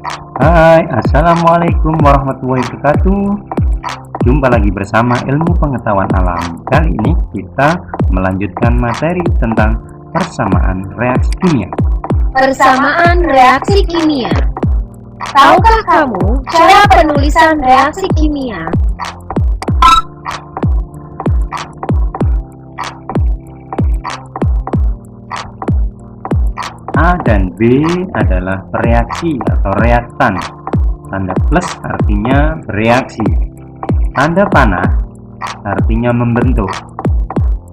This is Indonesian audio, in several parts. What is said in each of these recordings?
Hai, Assalamualaikum warahmatullahi wabarakatuh. Jumpa lagi bersama Ilmu Pengetahuan Alam. Kali ini kita melanjutkan materi tentang persamaan reaksi kimia. Persamaan reaksi kimia. Tahukah kamu cara penulisan reaksi kimia? A dan B adalah reaksi atau reaktan. Tanda plus artinya bereaksi. Tanda panah artinya membentuk.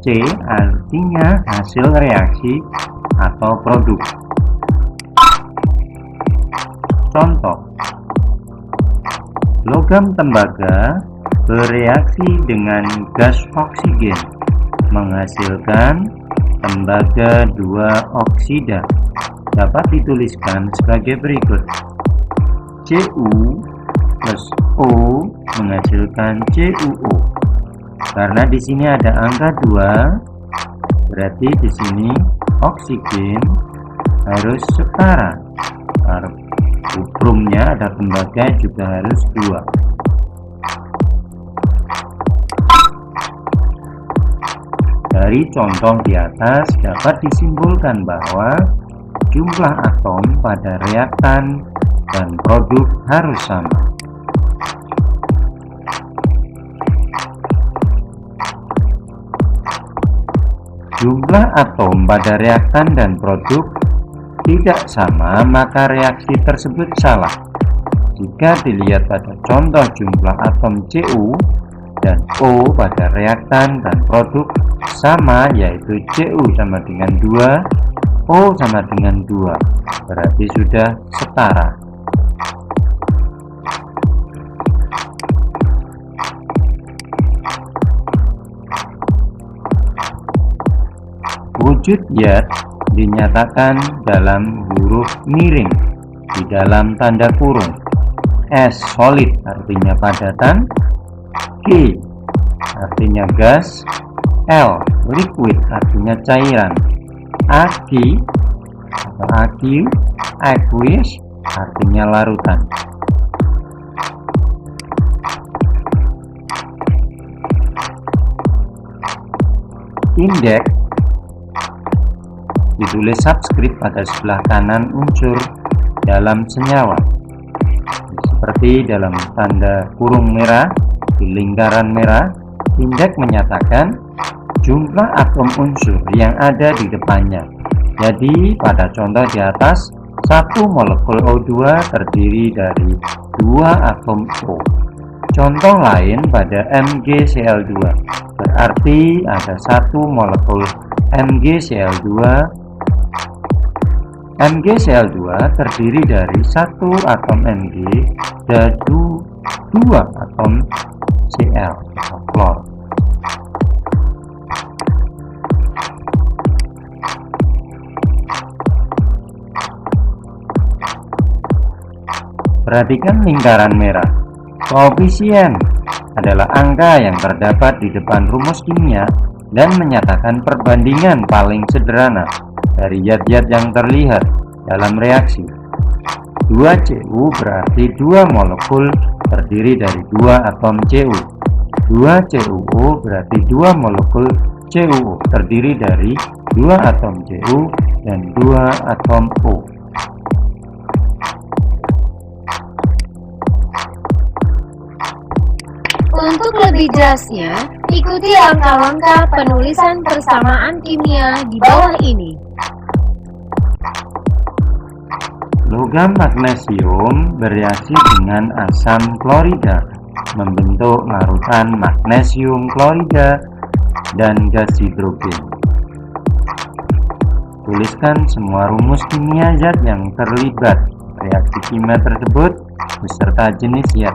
C artinya hasil reaksi atau produk. Contoh: logam tembaga bereaksi dengan gas oksigen menghasilkan tembaga 2 oksida. Dapat dituliskan sebagai berikut: Cu plus O menghasilkan CuO. Karena di sini ada angka 2, berarti di sini oksigen harus setara. Bromnya ada tembaga juga harus 2. Dari contoh di atas dapat disimpulkan bahwa jumlah atom pada reaktan dan produk harus sama. Jumlah atom pada reaktan dan produk tidak sama, maka reaksi tersebut salah. Jika dilihat pada contoh jumlah atom Cu dan O pada reaktan dan produk sama, yaitu Cu sama dengan 2, O sama dengan 2, berarti sudah setara. Wujud zat dinyatakan dalam huruf miring di dalam tanda kurung. S solid artinya padatan, G artinya gas, L liquid artinya cairan, Aq atau aqueous artinya larutan. Indeks ditulis subskrip pada sebelah kanan unsur dalam senyawa, seperti dalam tanda kurung merah di lingkaran merah. Indeks menyatakan jumlah atom unsur yang ada di depannya. Jadi pada contoh di atas, 1 molekul O2 terdiri dari 2 atom O. Contoh lain pada MgCl2, berarti ada 1 molekul MgCl2. MgCl2 terdiri dari 1 atom Mg dan 2 atom Cl atau klor. Perhatikan lingkaran merah. Koefisien adalah angka yang terdapat di depan rumus kimia dan menyatakan perbandingan paling sederhana dari zat-zat yang terlihat dalam reaksi. 2Cu berarti 2 molekul terdiri dari 2 atom Cu. 2CuO berarti 2 molekul CuO terdiri dari 2 atom Cu dan 2 atom O. Untuk lebih jelasnya, ikuti langkah-langkah penulisan persamaan kimia di bawah ini. Logam magnesium bereaksi dengan asam klorida membentuk larutan magnesium klorida dan gas hidrogen. Tuliskan semua rumus kimia zat yang terlibat reaksi kimia tersebut beserta jenis zatnya.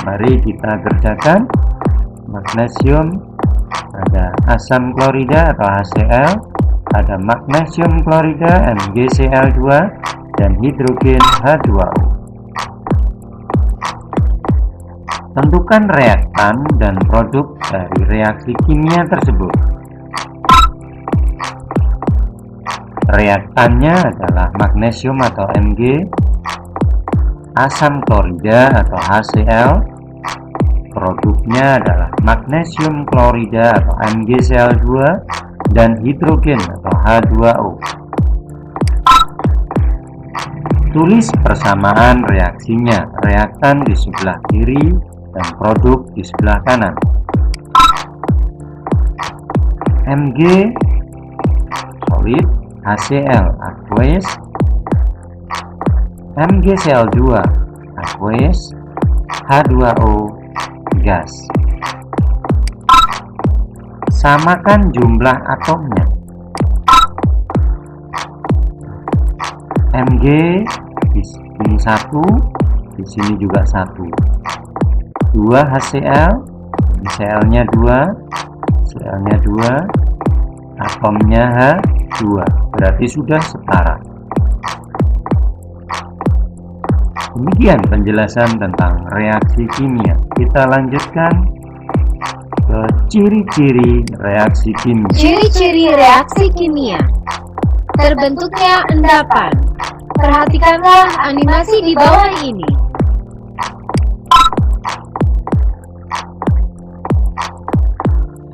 Mari kita kerjakan. Magnesium ada asam klorida atau HCl, ada magnesium klorida MgCl2 dan hidrogen H2O. Tentukan reaktan dan produk dari reaksi kimia tersebut. Reaktannya adalah magnesium atau Mg, asam klorida atau HCl, produknya adalah magnesium klorida atau MgCl2, dan hidrogen atau H2O. Tulis persamaan reaksinya, reaktan di sebelah kiri dan produk di sebelah kanan. Mg solid, HCl aqueous, MgCl2 aqueous, H2O gas. Samakan jumlah atomnya. Mg di sini 1, di sini juga 1. 2 HCl, ini Cl-nya 2, Cl-nya 2, atomnya H2, berarti sudah setara. Demikian penjelasan tentang reaksi kimia. Kita lanjutkan ke ciri-ciri reaksi kimia. Ciri-ciri reaksi kimia. Terbentuknya endapan. Perhatikanlah animasi di bawah ini.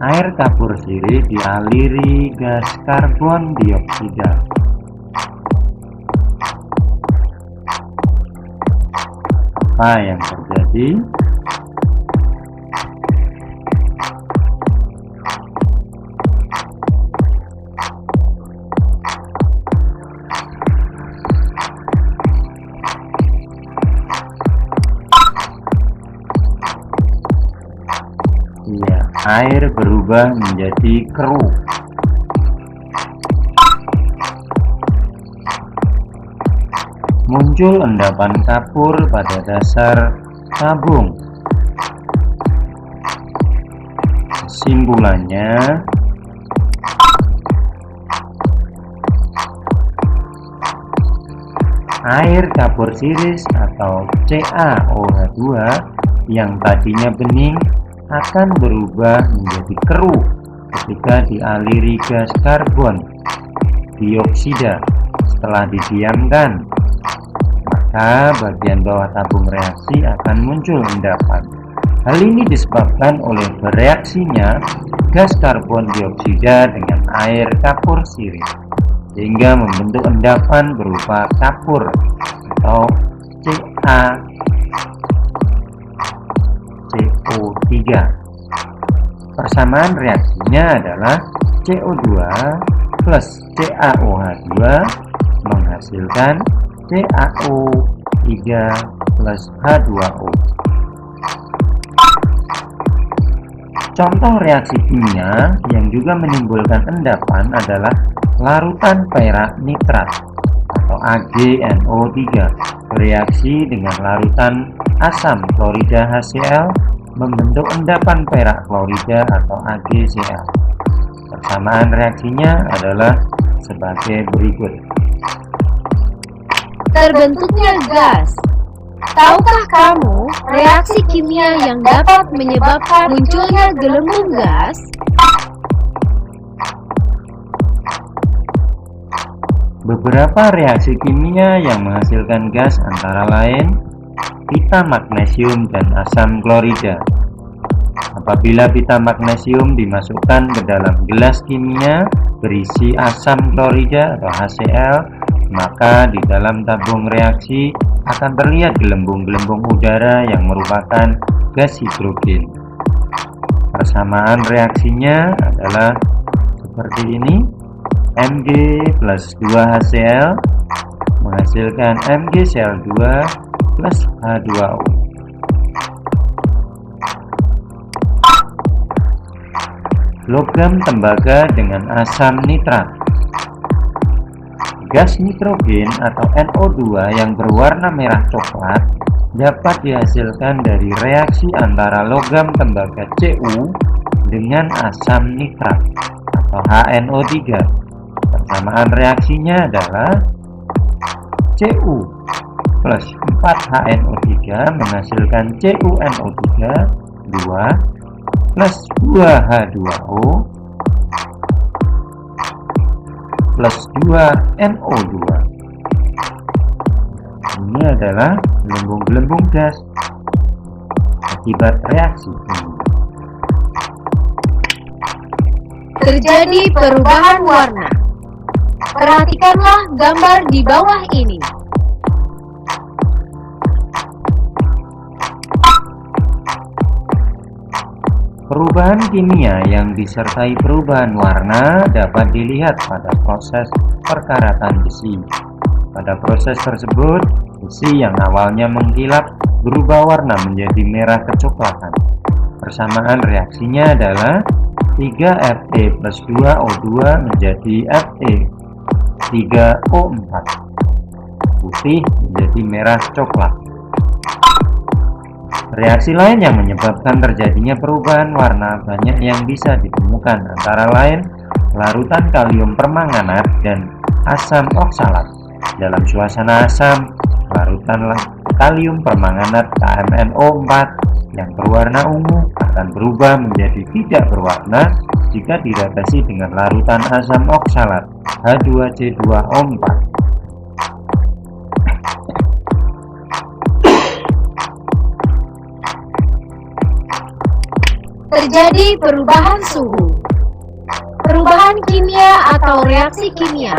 Air kapur sirih dialiri gas karbon dioksida. Apa yang terjadi? Iya, air berubah menjadi keruh. Muncul endapan kapur pada dasar tabung. Kesimpulannya, air kapur sirih atau CaOH2 yang tadinya bening akan berubah menjadi keruh ketika dialiri gas karbon dioksida. Setelah didiamkan, maka bagian bawah tabung reaksi akan muncul endapan. Hal ini disebabkan oleh bereaksinya gas karbon dioksida dengan air kapur sirih, sehingga membentuk endapan berupa kapur atau CO3. Persamaan reaksinya adalah CO2 plus CaOH2 menghasilkan CaO3 plus H2O. Contoh reaksi kimia yang juga menimbulkan endapan adalah larutan perak nitrat atau AgNO3 bereaksi dengan larutan asam klorida HCl membentuk endapan perak klorida atau AgCl. Persamaan reaksinya adalah sebagai berikut. Terbentuknya gas. Tahukah kamu reaksi kimia yang dapat menyebabkan munculnya gelembung gas? Beberapa reaksi kimia yang menghasilkan gas antara lain pita magnesium dan asam klorida. Apabila pita magnesium dimasukkan ke dalam gelas kimia berisi asam klorida atau HCl, maka di dalam tabung reaksi akan terlihat gelembung-gelembung udara yang merupakan gas hidrogen. Persamaan reaksinya adalah seperti ini. Mg plus 2 HCl menghasilkan MgCl2 plus H2O. Logam tembaga dengan asam nitrat. Gas nitrogen atau NO2 yang berwarna merah coklat dapat dihasilkan dari reaksi antara logam tembaga Cu dengan asam nitrat atau HNO3. Persamaan reaksinya adalah Cu plus 4HNO3 menghasilkan CuNO3 2 plus 2H2O plus 2 NO2. Ini adalah gelembung-gelembung gas akibat reaksi kimia. Terjadi perubahan warna. Perhatikanlah gambar di bawah ini. Perubahan kimia yang disertai perubahan warna dapat dilihat pada proses perkaratan besi. Pada proses tersebut, besi yang awalnya mengkilap berubah warna menjadi merah kecoklatan. Persamaan reaksinya adalah 3Fe plus 2O2 menjadi Fe 3O4. Putih menjadi merah coklat. Reaksi lain yang menyebabkan terjadinya perubahan warna banyak yang bisa ditemukan, antara lain larutan kalium permanganat dan asam oksalat. Dalam suasana asam, larutan kalium permanganat KMNO4 yang berwarna ungu akan berubah menjadi tidak berwarna jika direaksi dengan larutan asam oksalat H2C2O4. Terjadi perubahan suhu. Perubahan kimia atau reaksi kimia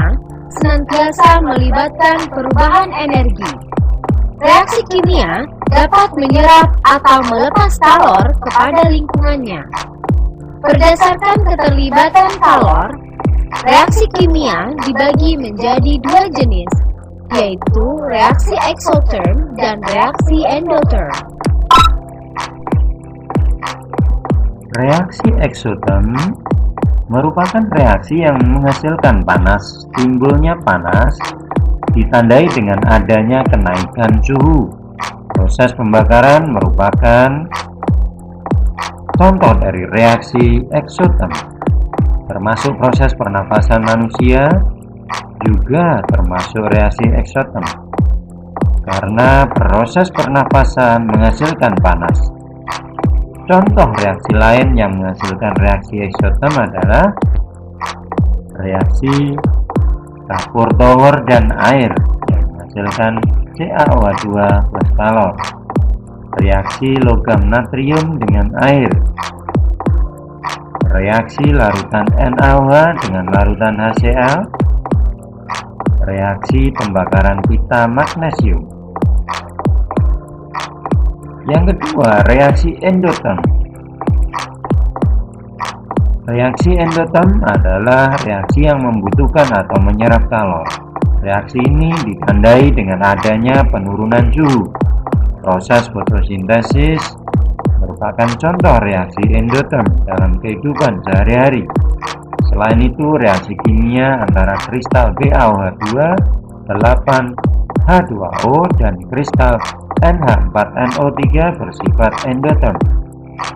senantiasa melibatkan perubahan energi. Reaksi kimia dapat menyerap atau melepas kalor kepada lingkungannya. Berdasarkan keterlibatan kalor, reaksi kimia dibagi menjadi dua jenis, yaitu reaksi exotherm dan reaksi endotherm. Reaksi exotherm merupakan reaksi yang menghasilkan panas. Timbulnya panas ditandai dengan adanya kenaikan suhu. Proses pembakaran merupakan contoh dari reaksi exotherm, termasuk proses pernapasan manusia juga termasuk reaksi exotherm, karena proses pernapasan menghasilkan panas. Contoh reaksi lain yang menghasilkan reaksi exotherm adalah reaksi campur tower dan air yang menghasilkan CaO2 plus kalor, reaksi logam natrium dengan air, reaksi larutan NaOH dengan larutan HCl, reaksi pembakaran pita magnesium. Yang kedua, reaksi endotherm. Reaksi endotherm adalah reaksi yang membutuhkan atau menyerap kalor. Reaksi ini ditandai dengan adanya penurunan suhu. Proses fotosintesis merupakan contoh reaksi endotherm dalam kehidupan sehari-hari. Selain itu, reaksi kimia antara kristal BaOH2 8H2O dan kristal NH4NO3 bersifat endotherm.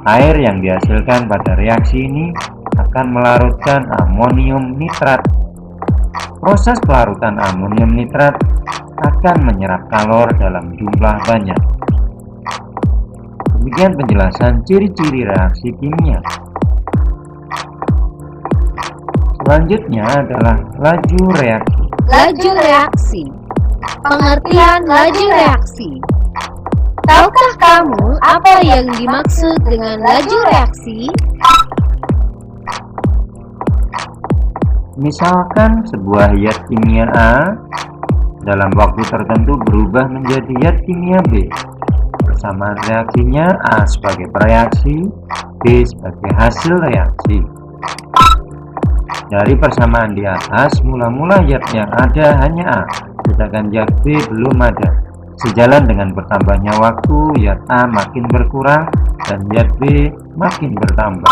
Air yang dihasilkan pada reaksi ini akan melarutkan amonium nitrat. Proses pelarutan amonium nitrat akan menyerap kalor dalam jumlah banyak. Demikian penjelasan ciri-ciri reaksi kimia. Selanjutnya adalah laju reaksi. Laju reaksi. Pengertian laju reaksi. Tahukah kamu apa yang dimaksud dengan laju reaksi? Misalkan sebuah zat kimia A dalam waktu tertentu berubah menjadi zat kimia B. Persamaan reaksinya A sebagai pereaksi, B sebagai hasil reaksi. Dari persamaan di atas, mula-mula zat yang ada hanya A, sedangkan zat B belum ada. Sejalan dengan bertambahnya waktu, zat A makin berkurang dan zat B makin bertambah.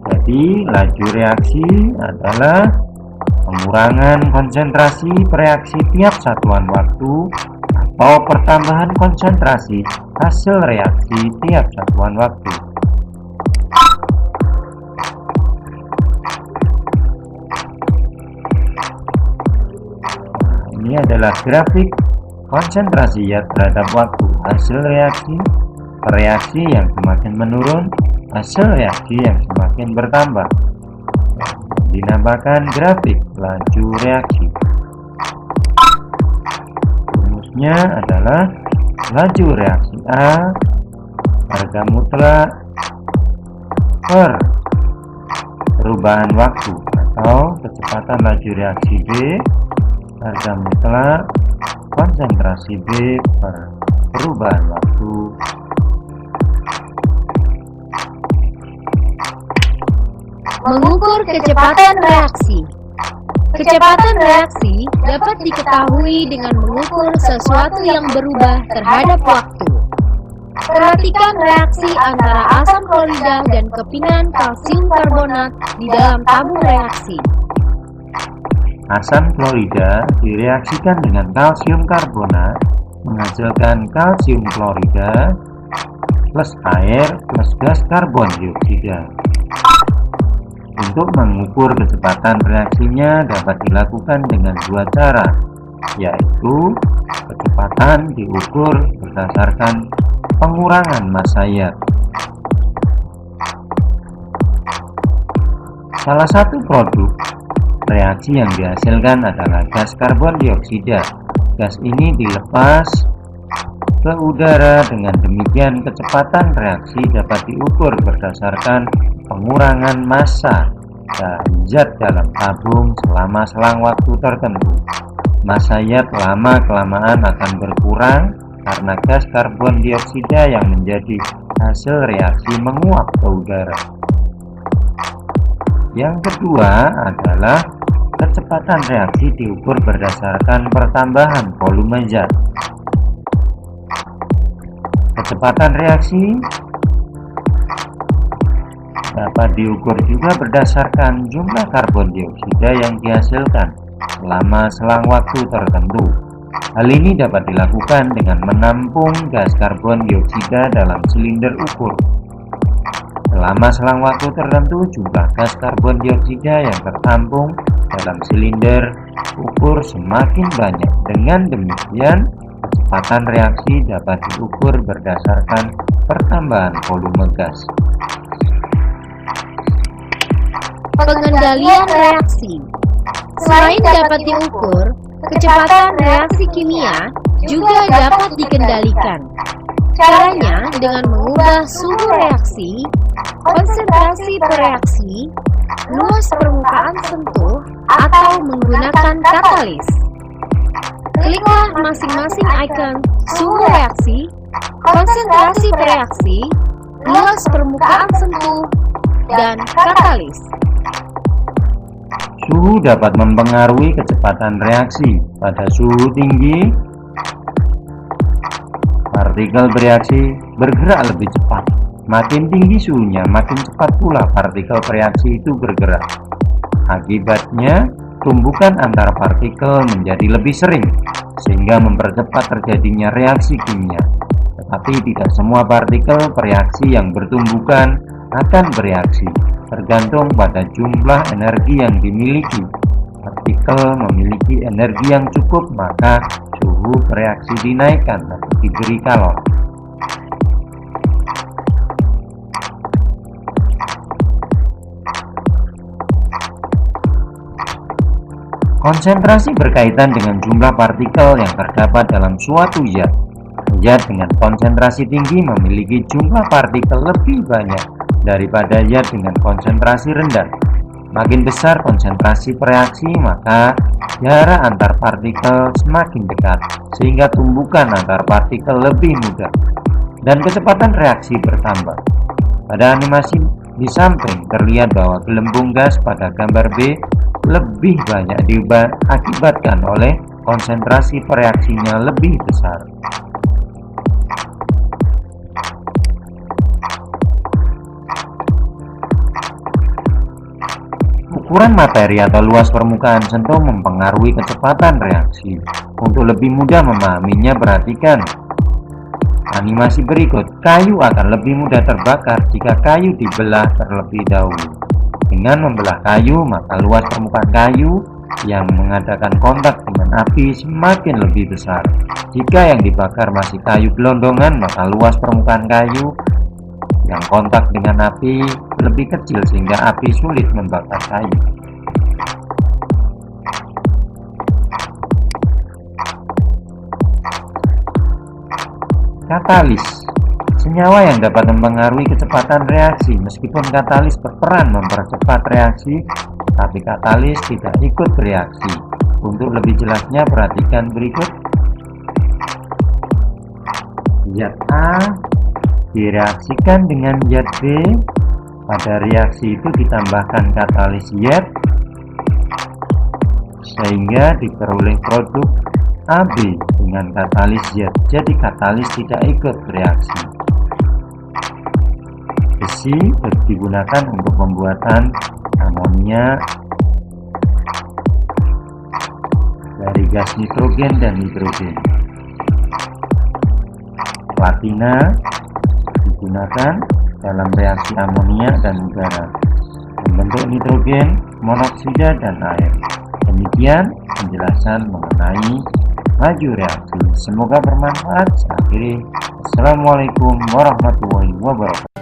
Jadi, laju reaksi adalah pengurangan konsentrasi reaksi tiap satuan waktu atau pertambahan konsentrasi hasil reaksi tiap satuan waktu. Ini adalah grafik konsentrasi zat terhadap waktu hasil reaksi yang semakin menurun, hasil reaksi yang semakin bertambah. dinamakan grafik laju reaksi. Rumusnya adalah laju reaksi A harga mutlak per perubahan waktu, atau kecepatan laju reaksi B harga mutlak konsentrasi B per perubahan waktu. Mengukur kecepatan reaksi. Kecepatan reaksi dapat diketahui dengan mengukur sesuatu yang berubah terhadap waktu. Perhatikan reaksi antara asam klorida dan kepingan kalsium karbonat di dalam tabung reaksi. Asam klorida direaksikan dengan kalsium karbonat menghasilkan kalsium klorida plus air plus gas karbon dioksida. Untuk mengukur kecepatan reaksinya dapat dilakukan dengan dua cara, yaitu kecepatan diukur berdasarkan pengurangan massa Yard. Salah satu produk reaksi yang dihasilkan adalah gas karbon dioksida. Gas ini dilepas ke udara, dengan demikian kecepatan reaksi dapat diukur berdasarkan pengurangan massa dari zat dalam tabung selama selang waktu tertentu. Massa Yard lama-kelamaan akan berkurang karena gas karbon dioksida yang menjadi hasil reaksi menguap ke udara. Yang kedua adalah kecepatan reaksi diukur berdasarkan pertambahan volume zat. Kecepatan reaksi dapat diukur juga berdasarkan jumlah karbon dioksida yang dihasilkan selama selang waktu tertentu. Hal ini dapat dilakukan dengan menampung gas karbon dioksida dalam silinder ukur. Selama selang waktu tertentu, jumlah gas karbon dioksida yang tertampung dalam silinder ukur semakin banyak. Dengan demikian, kecepatan reaksi dapat diukur berdasarkan pertambahan volume gas. Pengendalian reaksi. Selain dapat diukur, kecepatan reaksi kimia juga dapat dikendalikan. Caranya dengan mengubah suhu reaksi, konsentrasi reaksi, luas permukaan sentuh, atau menggunakan katalis. Kliklah masing-masing icon suhu reaksi, konsentrasi reaksi, luas permukaan sentuh, dan katalis. Suhu dapat mempengaruhi kecepatan reaksi. Pada suhu tinggi, partikel bereaksi bergerak lebih cepat. Makin tinggi suhunya, makin cepat pula partikel bereaksi itu bergerak. Akibatnya, tumbukan antar partikel menjadi lebih sering, sehingga mempercepat terjadinya reaksi kimia. Tetapi tidak semua partikel bereaksi yang bertumbukan akan bereaksi, tergantung pada jumlah energi yang dimiliki. Partikel memiliki energi yang cukup, maka suhu bereaksi dinaikkan atau diberi kalor. Konsentrasi berkaitan dengan jumlah partikel yang terdapat dalam suatu zat. Zat dengan konsentrasi tinggi memiliki jumlah partikel lebih banyak daripada zat dengan konsentrasi rendah. Makin besar konsentrasi reaksi, maka jarak antar partikel semakin dekat, sehingga tumbukan antar partikel lebih mudah, dan kecepatan reaksi bertambah. Pada animasi di samping terlihat bahwa gelembung gas pada gambar B lebih banyak diakibatkan oleh konsentrasi reaksinya lebih besar. Ukuran materi atau luas permukaan sentuh mempengaruhi kecepatan reaksi. Untuk lebih mudah memahaminya, perhatikan animasi berikut. Kayu akan lebih mudah terbakar jika kayu dibelah terlebih dahulu. Dengan membelah kayu, maka luas permukaan kayu yang mengadakan kontak dengan api semakin lebih besar. Jika yang dibakar masih kayu gelondongan, maka luas permukaan kayu yang kontak dengan api lebih kecil, sehingga api sulit membakar kayu. Katalis, senyawa yang dapat mempengaruhi kecepatan reaksi. Meskipun katalis berperan mempercepat reaksi, tapi katalis tidak ikut bereaksi. Untuk lebih jelasnya, perhatikan berikut. Zat A direaksikan dengan zat B. Pada reaksi itu ditambahkan katalis Z, sehingga diperoleh produk AB dengan katalis Z. Jadi katalis tidak ikut bereaksi. Besi digunakan untuk pembuatan amonia dari gas nitrogen dan hidrogen. Platina digunakan dalam reaksi amonia dan udara membentuk nitrogen, monoksida, dan air. Demikian penjelasan mengenai laju reaksi. Semoga bermanfaat. Saya akhiri. Assalamualaikum warahmatullahi wabarakatuh.